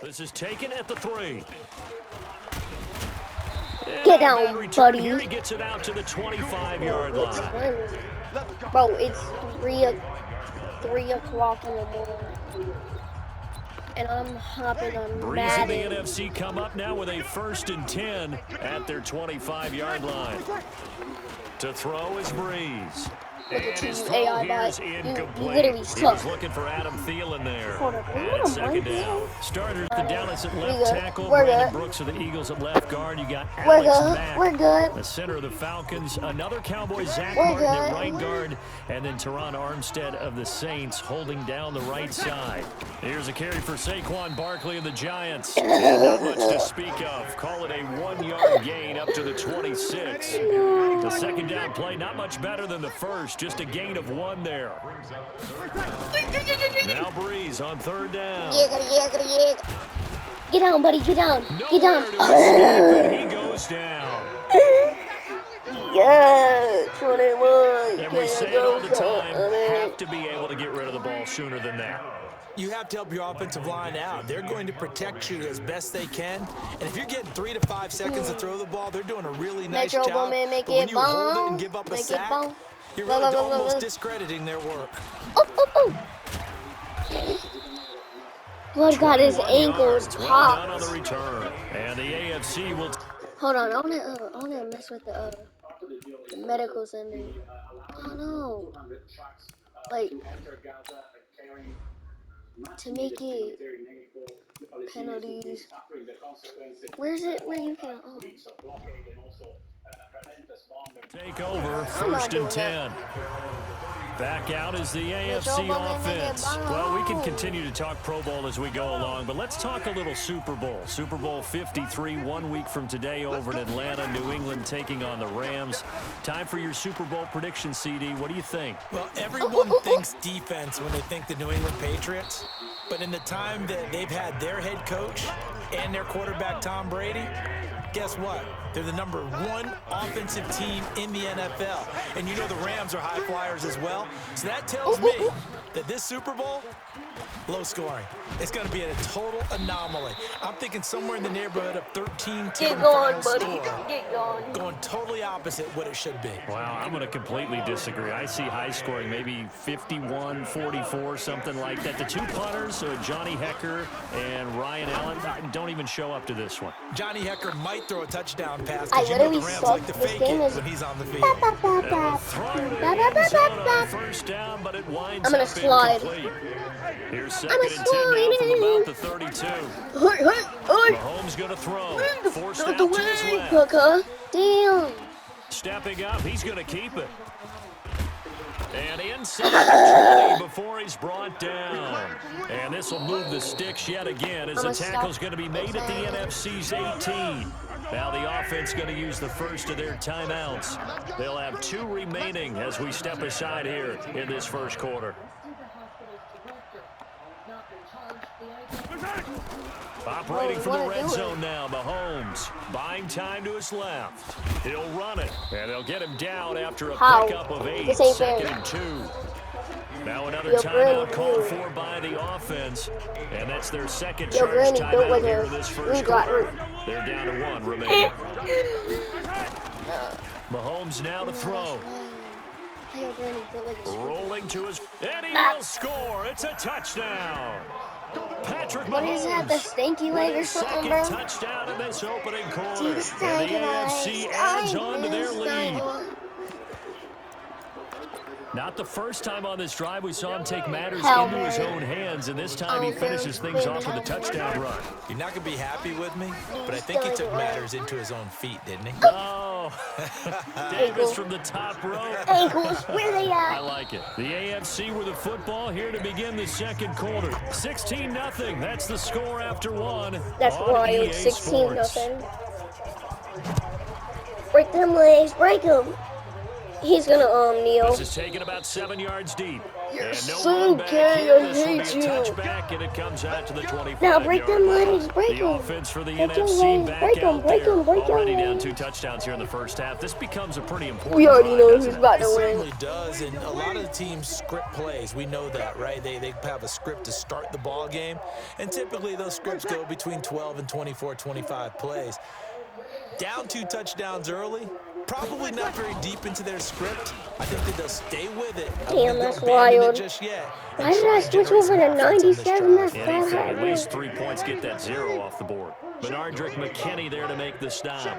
This is taken at the 3. Get down, buddy. Here he gets it out to the 25-yard line. Bro, it's 3 o'clock in the morning. And I'm hopping on Breeze and the Madden. NFC come up now with a 1st and 10 at their 25-yard line. To throw is Breeze. Look at And his you, throw AI here's bot. You incomplete. literally He suck. was looking for Adam Thielen there. Hold on, And what it's am I 2nd down. doing? Starters, the Dallas at We left good. tackle. We're Brandon good. Brooks of the Eagles at left guard. You got We're Alex good. Mack, We're good. the center of the Falcons. Another Cowboy, Zach We're Martin at good. right guard. And then Teron Armstead of the Saints holding down the right side. Here's a carry for Saquon Barkley of the Giants. And not much to speak of. Call it a 1-yard gain up to the 26. The 2nd down play, not much better than the first. Just a gain of 1 there. Now Breeze on 3rd down. Get down, buddy. Get down. Get down. Nowhere to escape, and he goes down. Yeah, 21. And we say it all the time, have to be able to get rid of the ball sooner than that. You have to help your offensive line out. They're going to protect you as best they can. And if you're getting 3 to 5 seconds to throw the ball, they're doing a really nice Metro job. Bowman, make But when it you hold it bone. and give up a Make it sack, bone. you're Go, really go, go, go, almost go. discrediting their work. Blood got his 21 ankles yards, well done on the popped. return. And the AFC will... Hold on, I wanna mess with the medical center. Oh no. Like, to make it penalties. Where's it where you can Take over, I'm not 1st doing and 10. Back out is the AFC Metro Bowman, offense. make it Well, we can bone. continue to talk Pro Bowl as we go along, but let's talk a little Super Bowl. Super Bowl 53, 1 week from today over in Atlanta, New England taking on the Rams. Time for your Super Bowl prediction, CD. What do you think? Well, everyone thinks defense when they think the New England Patriots. But in the time that they've had their head coach and their quarterback, Tom Brady, guess what? They're the #1 offensive team in the NFL. And you know the Rams are high flyers as well. So that tells me that this Super Bowl, low scoring. It's going to be a total anomaly. I'm thinking somewhere in the neighborhood of 13 to get going, final buddy. score. Get going. Going totally opposite what it should be. Wow, I'm going to completely disagree. I see high scoring, maybe 51-44, something like that. The 2 punters, Johnny Hecker and Ryan Allen, don't even show up to this one. Johnny Hecker might throw a touchdown pass I because you know the literally Rams suck. like to This fake game it is when he's on the field. ba, ba, ba, ba. Throw to the Ba, ba, end ba, zone ba, on ba. 1st down, but it winds I'm gonna up slide. incomplete. Here's I'm 2nd and 10 now from about the 32. Mahomes going to throw. Forced out to his left. Coca. Damn. Stepping up, he's going to keep it. And inside the 20 before he's brought down. And this will move the sticks yet again as the tackle's going to be made at the NFC's 18. Now the offense going to use the first of their timeouts. They'll have 2 remaining as we step aside here in this first quarter. Operating from the red zone now, Mahomes buying time to his left. He'll run it, and they'll get him down after a How? pickup of 8, This ain't 2nd fair. and 2. Now another Yo, timeout Granny, called dude. for by the offense, and that's their 2nd Yo, charge Granny, do it timeout with here her. in this We first got quarter. her. They're down to 1 remaining. Mahomes now to throw. Yo, Granny, do it with her. Rolling to his... And he will score. It's a touchdown. Patrick Mahomes. What is that, the stinky leg or something, Second bro? touchdown in this opening quarter. Dude, And the AFC adds on to their lead. Not the first time on this drive we saw him take matters Hell, into his man. own hands, and this time he finishes things off with a touchdown run. You're not going to be happy with me, but I think he took matters into his own feet, didn't he? Oh, Davis from the top row. Ankles, where they I at? like it. The AFC with the football here to begin the second quarter. 16-0. That's the score after 1. That's on wild. EA 16 Sports. nothing. Break them legs, break them. He's gonna kneel. This is taken about 7 yards deep. And no so run back gay, here. I This will be a hate you. touchback, and it comes out to the 25. Now break them legs, break The them. offense for the Break your NFC legs, back break 'em, out break there. 'em, break 'em. Already down 2 touchdowns here in the first half. This becomes a pretty important We already drive, know doesn't who's it? about It to win. certainly does, and a lot of the teams script plays. We know that, right? They have a script to start the ball game, and typically those scripts go between 12 and 24, 25 plays. Down 2 touchdowns early, probably not very deep into their script. I think that they'll stay with it. I Damn, wouldn't that's go abandon wild. it just yet. Why did I switch over to 97? That's Yeah, so anything, at hard. least 3 points, get that 0 off the board. Bernardrick McKinney there to make the stop.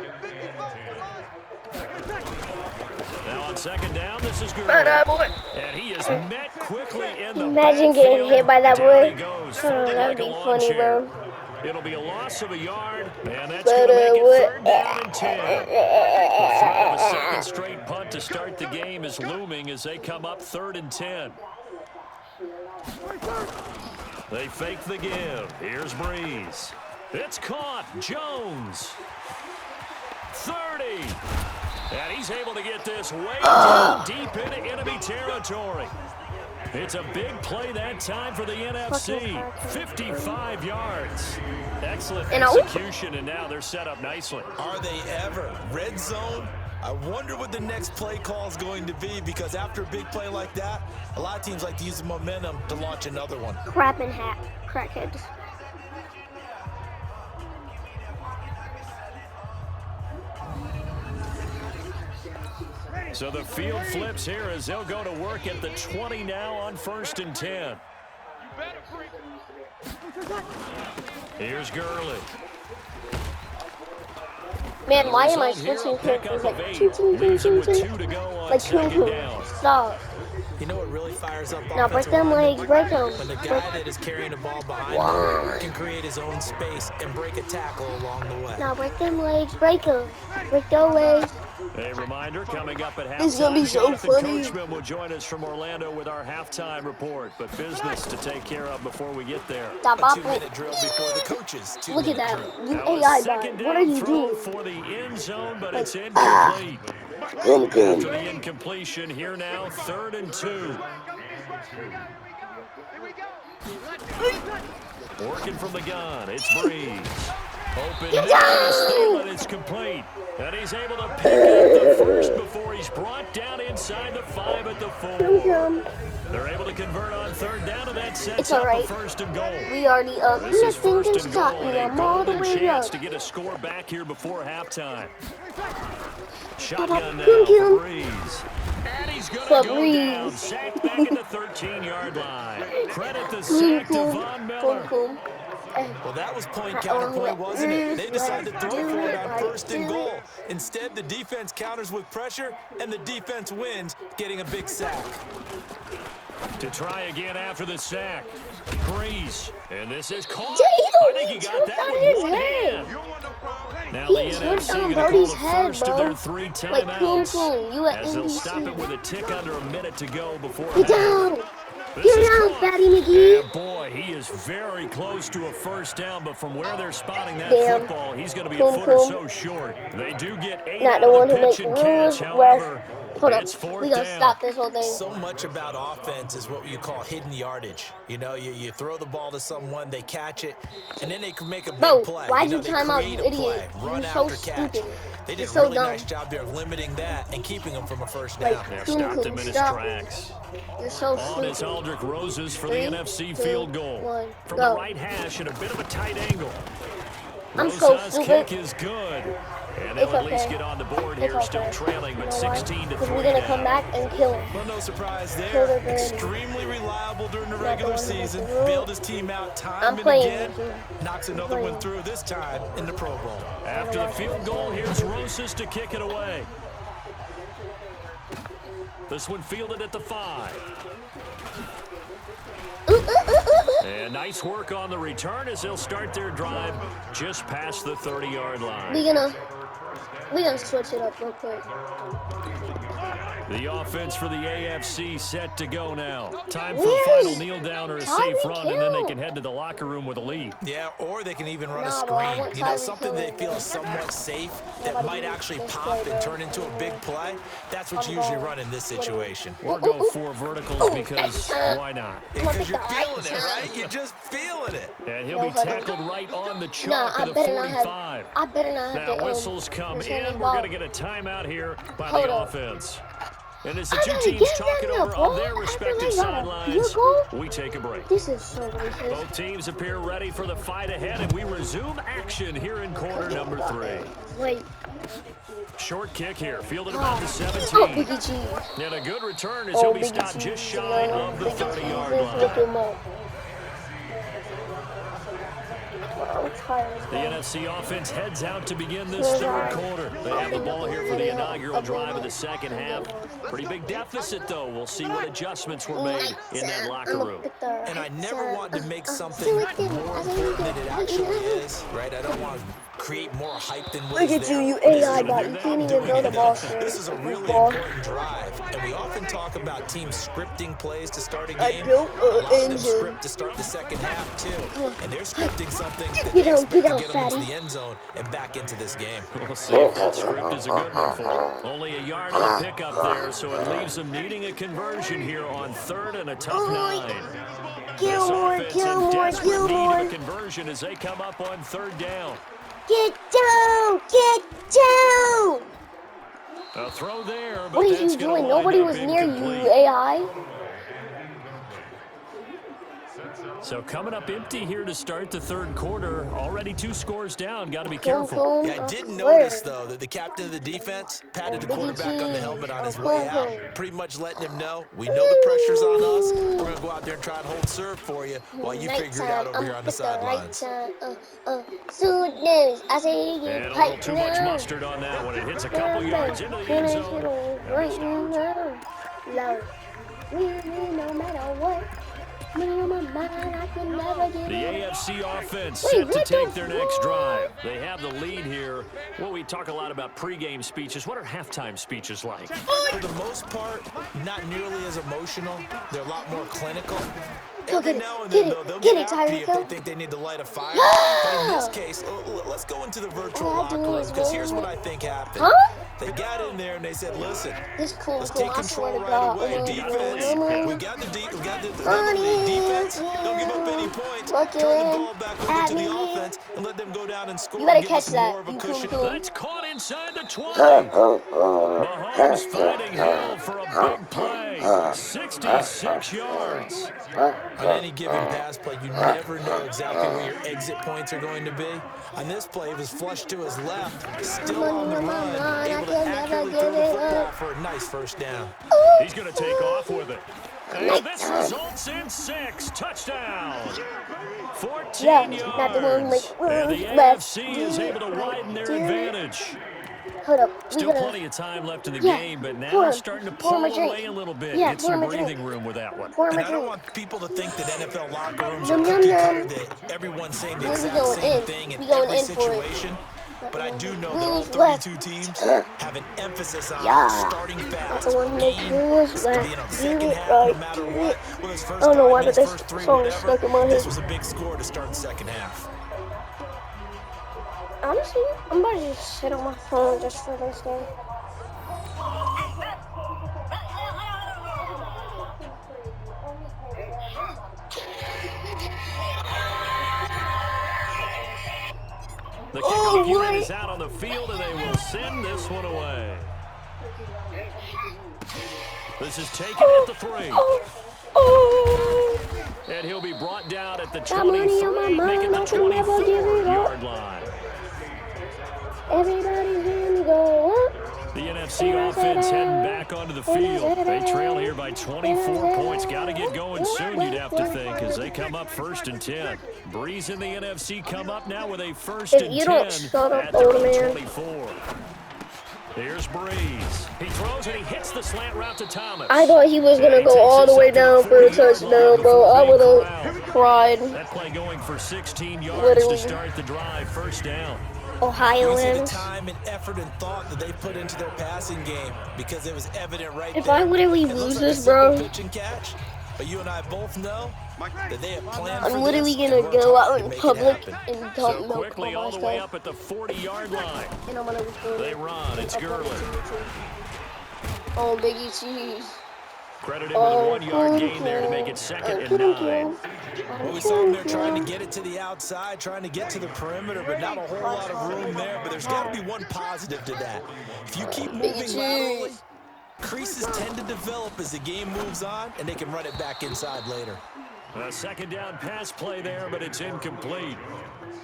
Now on second down, this is good. And he is met quickly in the Imagine getting backfield. hit by that Down boy. he goes, Oh, folded that'd like a be lawn funny, chair. bro. It'll be a loss of a yard, and that's But, going to make it what- 3rd down and 10. The threat of a second straight punt to start the game is looming as they come up 3rd and 10. They fake the give. Here's Breeze. It's caught. Jones. 30. And he's able to get this way down deep into enemy territory. It's a big play that time for the NFC. 55 yards. Excellent execution, and now they're set up nicely. Are they ever? Red zone? I wonder what the next play call is going to be, because after a big play like that, a lot of teams like to use the momentum to launch another one. Crapping hat. Crackheads. So the field flips here as they'll go to work at the 20 now on 1st and 10. Here's Gurley. Man, why am I Result here, switching a pickup characters? of like 8. ching, ching, ching, Leaves it ching, with ching. 2 to go on Like ching, 2nd ching. down. Stop. You know what really fires up Now break offensive them linemen? legs, break them. When the guy that is carrying the ball behind him can create his own space and break a tackle along the way. Now break them legs, break them. Break their legs. A reminder, coming up at halftime, It's gonna be so Jonathan funny. Coachman will join us from Orlando with our halftime report. But business to take care of before we get there. Stop A off 2-minute drill before the coaches. Look at 2-minute that. drill. You Now a AI second bot. What are down you throw doing? for the end zone, but it's incomplete. After the incompletion, here now, 3rd and 2. Working from the gun, it's Breeze. Open Get pass, down! Thielen is complete. And he's able to pick up the first before he's brought down inside the 5 at the 4. They're able to convert on 3rd down, and that sets It's up alright. a 1st and goal. We already up. This is Nothing 1st can and stop goal, me. and a I'm all the golden way chance up. to get a score back here before halftime. Shotgun now Thank you. for Breeze. And he's going to go down. Sacked back at the 13-yard line. Credit the sack to Von Miller. Cool. Well, that was point counterpoint, wasn't it? They decided to throw for it on 1st and goal. Instead, the defense counters with pressure, and the defense wins, getting a big sack. To try again after the sack. Breeze. And this is caught. Damn, I think he he got that took with out his one head. hand. Now He the switched NFC on going to call Birdie's the head, first of bro. their 3 Like, timeouts. boom, you at As they'll NBC. stop it with a tick under a minute to go before Get half. down. This Get is down, caught. Fatty McGee. And boy, he is very close to a 1st down, but from where they're spotting that Damn. football, he's going to be Cool, a foot or cool. so short. They do get 8 Not out the of one the who makes pitch and rules. catch. West. However, Hold up. it's 4th We gonna down. stop this whole thing. So much about offense is what you call hidden yardage. You know, you throw the ball to someone, they catch it, and then they can make a big Bro, play. why'd know, you they time out, create you a idiot? play, run You're so after catch. stupid. They did You're a so really dumb. nice job there of limiting that and keeping them from a 1st Like, down. Yeah, Coon stopped Coon, him in his stop. tracks. You're so On is stupid. Aldrich Roses for the 3, NFC 2, field goal. 1, From go. the right hash and a bit of a tight angle. I'm so Rosas' stupid. kick is good. And It's they'll at least okay. get on the board It's here, still okay. trailing, but You know why? 16 to 3 Because we're gonna now. come back and kill him. Well, no surprise Kill there. the Brady. Extremely reliable during the Not the regular one who makes season. the rule. Bailed his team out time I'm and playing again. with you. Knocks another one through, this time in the Pro Bowl. After the field goal, here's Rosas to kick it away. This one fielded at the 5. And nice work on the return as they'll start their drive just past the 30-yard line. We gonna switch it up real quick. The offense for the AFC set to go now. Time for a Where final is kneel down or a Tyreek safe run, and then they Hill? can head to the locker room with a lead. Yeah, or they can even run a Nah, bro, I screen. want You know, Tyreek something Hill they in feel there. is somewhat safe that Nobody might do actually this pop play, and bro. turn into a big play. That's what you usually run in this situation. Or go for verticals because why not? Because you're feeling it, right? You're just feeling it. And he'll No be huddle. tackled right on the Nah, chalk I of the better not have. 45. I better not have Now to. whistles come return in. the We're ball. going to get a timeout here by Hold the up. offense. And as the I two gotta teams give talk it them the over ball on their after respective they got a sidelines, field goal? we take a break. This is so racist. Both teams appear ready for the fight ahead, and we resume action here in quarter number 3. Wait. Short kick here, fielded about the Oh, 17. Biggie G. And a good return as Oh, he'll be Biggie stopped G. just shy of the 30-yard line. Him up. I'm tired. The NFC offense heads out to begin this third quarter. They have the ball here for the inaugural drive of the second half. Pretty big deficit, though. We'll see what adjustments were made in that locker room. And I never want to make something more important than it actually is, right? I don't want to create more hype than what Look is at you, there. you This is AI what bot. they're You can't even doing throw the it. ball straight. This is a really Ball. important drive, and we often talk about teams scripting plays to start a I game. built A lot of them engine. script to start the second half too, and they're scripting something that Get they down, expect get to down, get them into fatty. the end zone and back into this game. We'll see if that script is a good one for them. Only a yard of the pickup there, so it leaves them needing a conversion here on 3rd and a tough 9. This offense in desperate need of a conversion as they come up on 3rd down. Get down! Get down! A throw there, but What are that's you gonna doing? wind Nobody up was near you, incomplete. AI. So coming up empty here to start the 3rd quarter. Already 2 scores down. Got to be careful. Yeah, I did notice, though, that the captain of the defense patted the quarterback on the helmet on his way out, pretty much letting him know, we know the pressure's on us. We're going to go out there and try and hold serve for you while you figure it out over here on the sidelines. Soon news. I say you And a little pipe too much now. mustard on that one. It hits a couple yards into the end zone. Right now. Low. No matter what. Me on my mind, I can never get The it. AFC offense Wait, set to what take the their next fuck? drive. They have the lead here. Well, we talk a lot about pregame speeches. What are halftime speeches like? For the most part, not nearly as emotional. They're a lot more clinical. Go Every get it, now and get then, it, though, they'll get get it, after you if Tyreek. they think they need to light a fire. But in this case, let's go into the virtual All I locker do room is because go here's in what there. I think happened. Huh? They got in there and they said, listen, This cool, let's cool. take I swear control to right God. away. I'm Defense, gonna- we got the lead defense. Don't give up any points. Turn the ball back over to the offense and let them go down and score. You better and give us catch that, more of a you cushion. cool. That's caught inside the 20. Mahomes finding Hill for a big play. 66 yards. On any given pass play, you never know exactly where your exit points are going to be. On this play, it was flushed to his left, still on the run, able to accurately throw the football for a nice first down. He's going to take off with it. And this results in 6 touchdowns. 14 Yeah, yards. not the one like And the left. AFC is able to widen their advantage. Hold up. We Still gotta- plenty of time left in the Yeah, game, but now pour him- starting to pour pull him a drink. away a little bit. Yeah, Get pour some him a drink. breathing room with that one. Pour him And a I don't drink. want people to think that NFL locker rooms are Yum, yum, cookie yum. cutter, that everyone's saying the We exact going same in. thing in We going every in for it. situation. But I do know that all Wheels left. 32 teams have an emphasis on Yeah. starting fast, the one that game, wheels left. second Do it half, no right. matter Do what. it. Whether it's first I don't know 5 why, minutes, but this first 3, song is whatever, stuck in my this head. was a big score to start the second half. Honestly, I'm about to just sit on my phone just for this game. The Oh, kickoff unit what? is out on the field, and they will send this one away. This is taken at the 3. Oh, And he'll be brought down at the Got money on my 23, making mind, the I can never give it up. 24-yard line. everybody's hearing me go up. The NFC offense heading back onto the field. They trail here by 24 points. Got to get going soon, you'd have to think, as they come up 1st and 10. Breeze in the NFC come up now with a 1st If and you 10 don't shut up, at their old own man. 24. Here's Breeze. He throws and he hits the slant route to Thomas. I thought he was gonna And he go all takes the way us up down to for a 40-yard line touchdown, bro. before I being would have corralled. cried. That play going for 16 yards Literally. to start the drive. 1st down. Ohio You see the wins. time and effort and thought that they put into their passing game because it was evident right If there. I literally It looks lose like a this, simple bro, pitch and catch, but you and I both know that they have planned I'm for literally this gonna and worked go hard out to in make it public happen. and So dump milk quickly on all the way myself. up at the 40-yard line. And I'm gonna record They it run. It's and upload it Gurley. to YouTube. Oh, Biggie Cheese. Credit him with a Oh, 1-yard gain there to make it second and 9. Well, we saw him there trying to get it to the outside, trying to get to the perimeter, but not a whole lot of room there. But there's got to be one positive to that. If you keep moving laterally, creases tend to develop as the game moves on, and they can run it back inside later. A second down pass play there, but it's incomplete.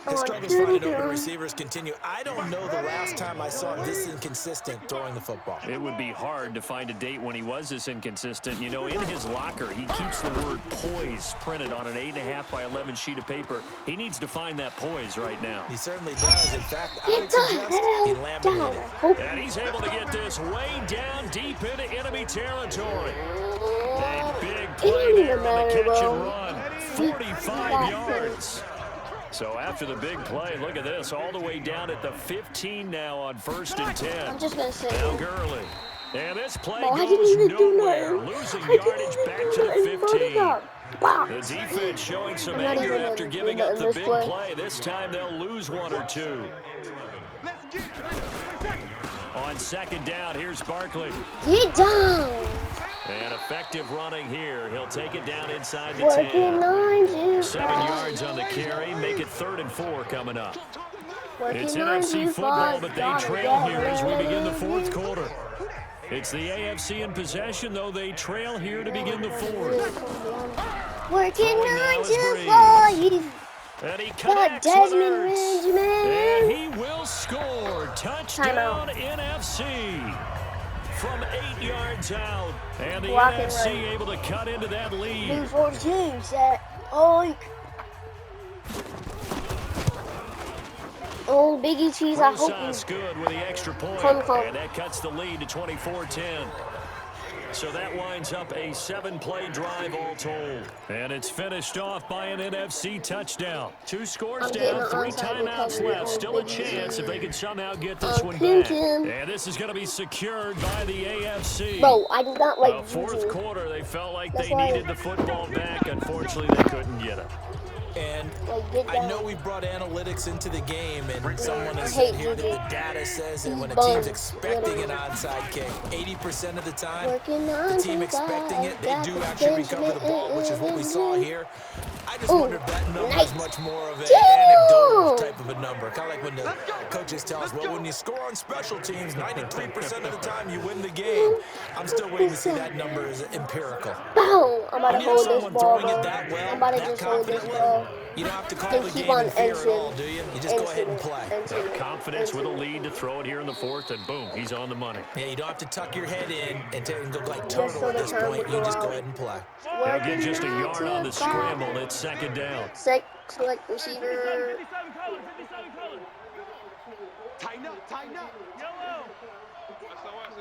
His struggles finding open receivers continue. I don't know the last time I saw him this inconsistent throwing the football. It would be hard to find a date when he was this inconsistent. You know, in his locker, he keeps the word poise printed on an 8.5 by 11 sheet of paper. He needs to find that poise right now. He certainly does. In fact, I would suggest he laminated it. And he's able to get this way down deep into enemy territory. A big play there on the catch and run. 45 yards. So after the big play, look at this, all the way down at the 15 now on 1st and 10. I'm just gonna say. Now Gurley. And this play I didn't goes even do nowhere, nothing. losing I didn't yardage do back to the nothing. 15. Wow. The defense showing some I'm not anger even after in giving up the this big play. play. This time they'll lose one or two. On second down, here's Barkley. Get down. And effective running here. He'll take it down inside the Working 10. on you. 7 yards on the carry. Make it 3rd and 4 coming up. It's Working on NFC you, football, boss. but they trail here as we begin the 4th quarter. It's the AFC in possession, though they trail here to begin the 4th. Working Throwing now on is you, Breeze. boys. And he Got connects with Desmond Ertz. Ridge, And man. he will score. Touchdown NFC from 8 yards out. And the Block and NFC run. able to cut into that lead. Blue 14 set. Oink. Oh, Biggie Cheese, I hope Rosas you. good with the extra point. Come. And that cuts the lead to 24-10. So that winds up a 7-play drive all told. And it's finished off by an NFC touchdown. 2 scores I'm getting down, an 3 onside timeouts recovery left. on Still a Biggie chance if they Cheese. can somehow get this one Kim back. Kim. And this is going to be secured by the AFC. Bro, I do not like 4th YouTube. quarter, they felt like That's they why- needed the football back. Unfortunately, they couldn't get it. And Like, get I down. know we brought analytics into the game, and someone has I said hate here that Gigi. the data says that He's when a bum, team's expecting literally. an onside kick, 80% of the time, Working the on team you, expecting it, they guys. do Got actually the recover the ball, which is what we saw here. I just Ooh, wonder if that number nice. is much more of an Damn. anecdotal type of a number. Kind of like when the coaches tell us, well, when you score on special teams, 93% of the time you win the game. I'm still waiting to see that number is empirical. Boom! I'm about When to you have hold this someone ball, throwing it bro. that well, I'm about to that just hold this confidently, ball. you don't have to call And the keep game on in fear at entering. all, do you? You just go ahead and play. Confidence with a lead to throw it here in the 4th, and boom, he's on the money. Yeah, you don't have to tuck your head in and go like Just turtle so at the this time point. to You go just go out. ahead and play. They'll get just a yard on the scramble. It's 2nd down. Select receiver. Tighten up, tighten up. Yellow.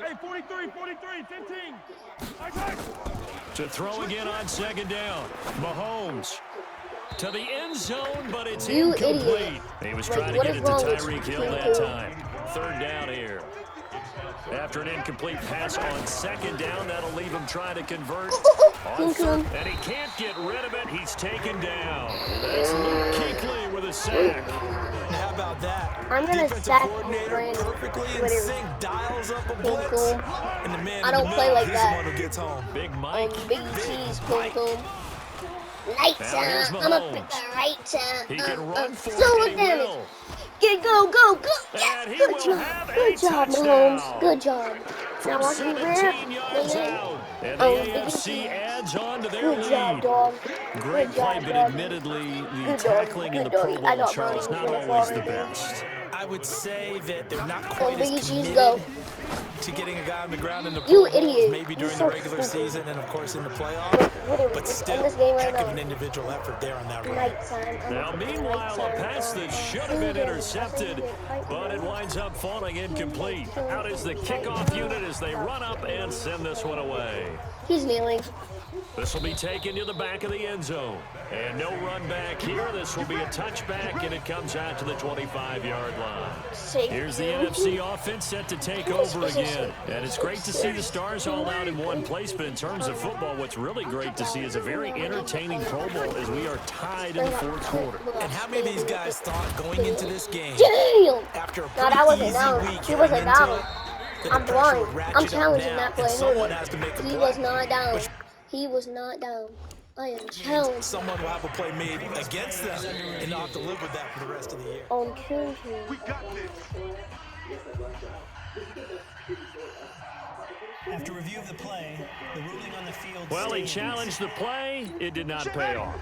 Hey, 43, 15. To throw again on 2nd down. Mahomes to the end zone, but it's You incomplete. idiot. He was Like, trying to what get is it to wrong with Tyreek Hill you? that time. 3rd down here. After an incomplete pass on 2nd down, that'll leave him trying to convert. On 3rd, and he can't get rid of it. He's taken down. That's Luke Kuechly with a sack. How about that? I'm gonna Defensive sack coordinator Brandon perfectly in Twitter. sync, dials up a Cool, blitz, cool. and the man I in the don't middle, play like he's that. the one who gets home. Big Mike. Big cheese, boom. Lights Now here's out. I'm Mahomes. up at the right time. He can run for So it, and he damage. will. Get go. Yes, And he good will job. have a Good job, touchdown. Mahomes. Good job. Now From watch me 17 yards rip. out. And the Oh, AFC adds on to their Good job, lead. dog. Great Good play, job, but dog. admittedly, the Good dog. tackling in the Good Pro dog. I Bowl, got Charles, mine. not Good always dog. the best. I would say that they're not Oh, quite as Biggie cheese, committed go. to getting a guy on the ground in the You Pro Bowls, idiot. maybe You're during so the regular stupid. season and, of course, in the playoffs. But still, in this game right heck of now. an individual effort there on that run. Nighttime. Now, meanwhile, a pass that should have been intercepted, but it winds up falling incomplete. Out is the kickoff unit as they run up and send this one away. He's kneeling. This will be taken to the back of the end zone. And no run back here. This will be a touchback, and it comes out to the 25-yard line. Here's the NFC offense set to take over again. And it's great to see the stars all out in one place, but in terms of football, what's really great to see is a very entertaining Pro Bowl as we are tied in the fourth quarter. And how many of these guys thought going into this game, Damn! after a No, that pretty wasn't easy down. week He wasn't heading into down. it, that I'm the pressure would blind. ratchet I'm up challenging now, that play. and Hold someone on. has to make a He play. was not down. He was not down. I am challenging. Someone will have a play made against them, and they'll have to live with that for the rest of the year. On Tuesday. We got this. After review of the play, the ruling on the field Well, he stands. challenged the play. It did not pay off.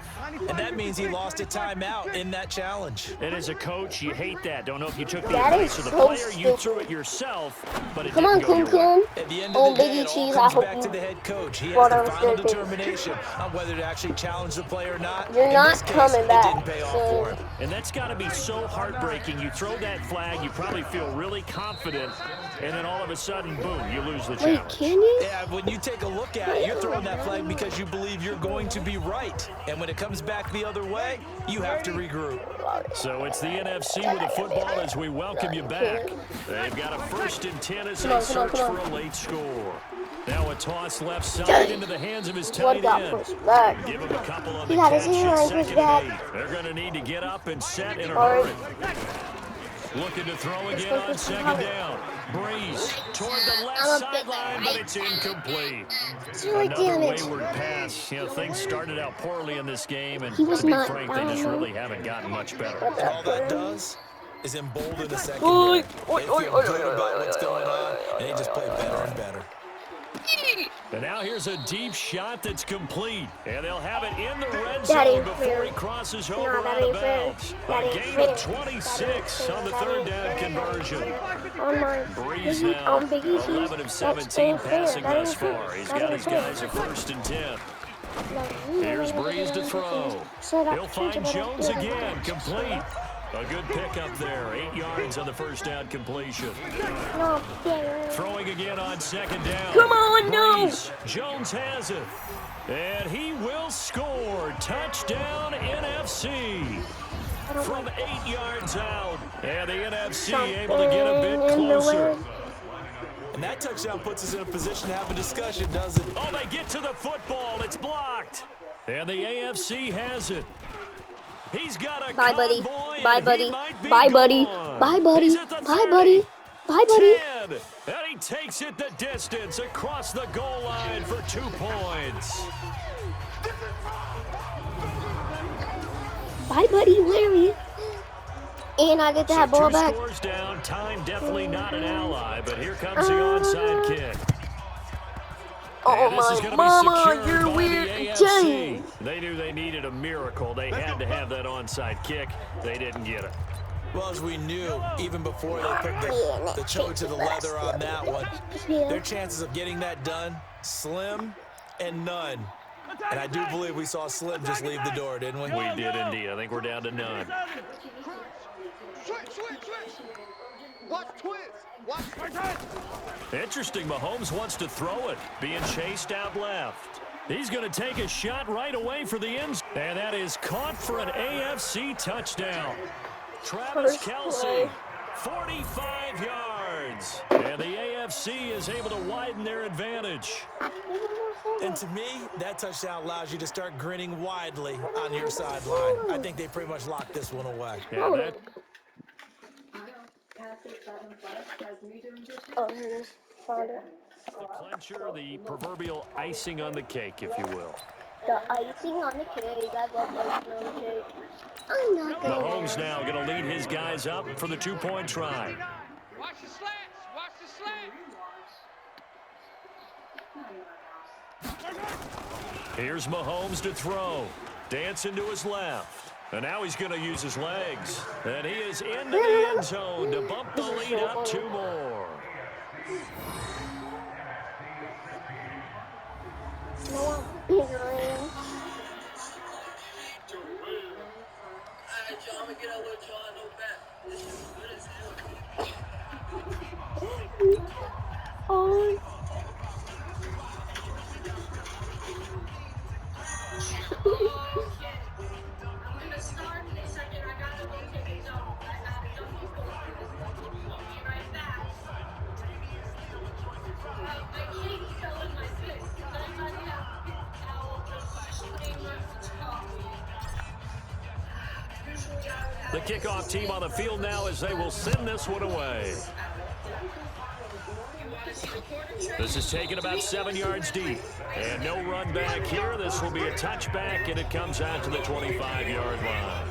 And that means he lost a timeout in that challenge. And as a coach, you hate that. Don't know if you took the That advice is of the so player. You stupid. threw it yourself, but it Come on, didn't go Kum your way. Kum. At the end Oh, of the day, Biggie it all Cheese, comes I hope back you to the head coach. He brought has the on final third base. determination on whether to actually challenge the play or not. You're In not this case, coming back, It didn't pay off so- for him. And that's got to be so heartbreaking. You throw that flag, you probably feel really confident, and then all of a sudden, boom, you lose the Wait, challenge. can you? Yeah, when you take a look at it, you're throwing that flag because you believe you're going to be right. And when it comes back the other way, you have to regroup. So it's the NFC with the football as we welcome you back. They've got a 1st and 10 as Come they on, search come on. for a late score. Now a toss left side into the hands of his One tight got end. pushed back. Give him a couple on He the got his catch hand at pushed 2nd and back. 8. They're going to need to get up and set in a Alright. hurry. Looking to throw again on 2nd down. Breeze toward the left I'm a big sideline, guy. but it's incomplete. Zero Another damage. wayward pass. You know, things started out poorly in this game, and He was to be not frank, they just down. really haven't gotten much better. And all that does is embolden the secondary. They feel good about what's going on, and they just play better and better. And now here's a deep shot that's complete. And they'll have it in the red That zone ain't before fair. he crosses No, over that out of ain't fair. bounds. That A ain't gain fair. of 26 That on the ain't 3rd fair. down conversion. On my Breeze Biggie, now, on Biggie Cheese. 11 of That's 17 unfair. passing That thus ain't fair. far. He's That got ain't his fair. guys at 1st and 10. No, Here's Breeze to throw. Shut up. He'll find Jones again, complete. A good pickup there, 8 yards on the 1st down completion. No, yeah. Throwing again on 2nd down. Come on, no. Breeze. Jones has it. And he will score. Touchdown, NFC. From 8 yards out. And the NFC able to get a bit closer. And that touchdown puts us in a position to have a discussion, doesn't it? Oh, they get to the football. It's blocked. And the AFC has it. He's got a Bye, buddy. convoy, Bye, and buddy. he might be Bye, buddy. gone. Bye, buddy. He's at the Bye, 30, buddy. Bye, buddy. 10, and he takes it the distance across the goal line for 2 points. Bye, buddy. Larry. And I get that So ball 2 back. scores down. Time definitely not an ally, but here comes the onside kick. Oh And this is my gonna be mama, secured you're by the weird. AFC. Jane. They knew they needed a miracle. They had to have that onside kick. They didn't get it. Well, as we knew, even before they put the choke to the leather on that one, their chances of getting that done, slim and none. And I do believe we saw Slim just leave the door, didn't we? We did indeed. I think we're down to none. Switch. Watch twist. Watch Interesting. Mahomes wants to throw it. Being chased out left. He's going to take a shot right away for the end zone. And that is caught for an AFC touchdown. Travis First Kelce, play. 45 yards. And the AFC is able to widen their advantage. And to me, that touchdown allows you to start grinning widely on your sideline. I think they pretty much locked this one away. Yeah, that, Oh, here it is. Found it. the clincher, the proverbial icing on the cake, if you will. The icing on the cake. I love icing on the cake. I'm not gonna. Mahomes now going to lead his guys up for the 2-point try. Watch the slants. Watch the slants. Here's Mahomes to throw. Dancing to his left. And now he's going to use his legs. And he is into the end zone to bump the lead up 2 more. No, I'm ignorant. Oh. The kickoff team on the field now as they will send this one away. This is taken about 7 yards deep. And no run back here. This will be a touchback, and it comes out to the 25-yard line.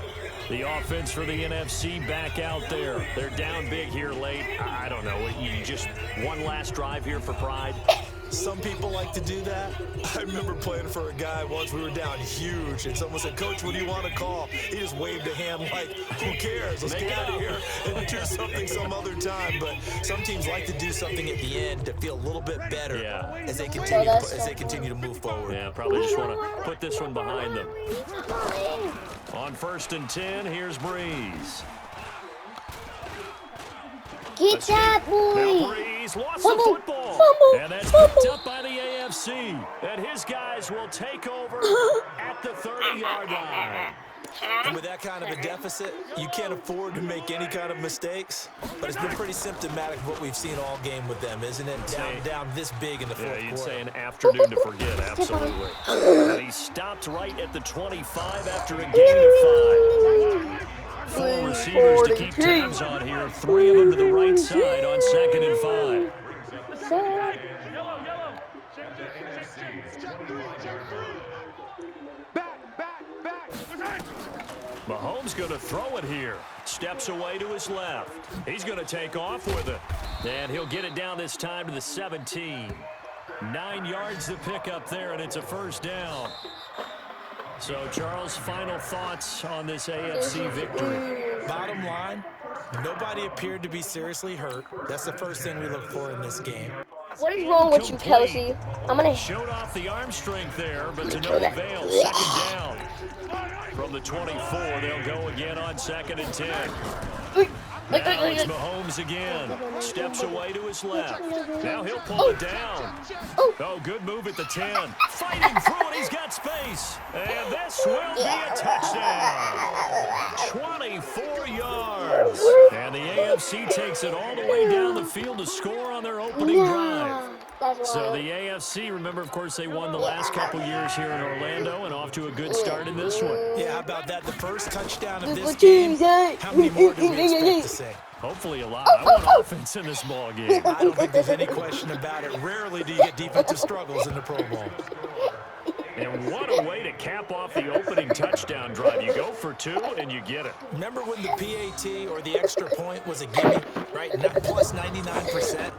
The offense for the NFC back out there. They're down big here late. I don't know. You just one last drive here for pride. Some people like to do that. I remember playing for a guy once. We were down huge, and someone said, "Coach, what do you want to call?" He just waved a hand like, "Who cares? Let's get out of here and do something some other time." But some teams like to do something at the end to feel a little bit better as they continue to move forward. Yeah, probably just want to put this one behind them. On 1st and 10, here's Breeze. Get that boy! Now Breeze lost the football. And that's picked up by the AFC. And his guys will take over at the 30-yard line. And with that kind of a deficit, you can't afford to make any kind of mistakes. But it's been pretty symptomatic of what we've seen all game with them, isn't it? Down this big in the fourth quarter. You'd say an afternoon to forget, absolutely. And he stopped right at the 25 after a gain of 5. 4 receivers to keep tabs on here. 3 of them to the right side on 2nd and 5. Mahomes going to throw it here. Steps away to his left. He's going to take off with it. And he'll get it down this time to the 17. 9 yards to pick up there, and it's a first down. So, Charles, final thoughts on this AFC victory? Bottom line, nobody appeared to be seriously hurt. That's the first thing we look for in this game. What is wrong with you, Kelsey? I'm gonna showed off the arm strength there, but to no avail. 2nd down. From the 24, they'll go again on 2nd and 10. Now it's Mahomes again. Steps away to his left. Now he'll pull it down. Oh, good move at the 10. Fighting through it. He's got space. And this will be a touchdown. 24 yards. And the AFC takes it all the way down the field to score on their opening drive. So the AFC, remember, of course, they won the last couple years here in Orlando and off to a good start in this one. Yeah, how about that? The first touchdown of this game. How many more do we expect to see? Hopefully a lot. I want offense in this ball game. I don't think there's any question about it. Rarely do you get defensive struggles in the Pro Bowl. And what a way to cap off the opening touchdown drive. You go for 2 and you get it. Remember when the PAT or the extra point was a gimme, right? Plus 99%?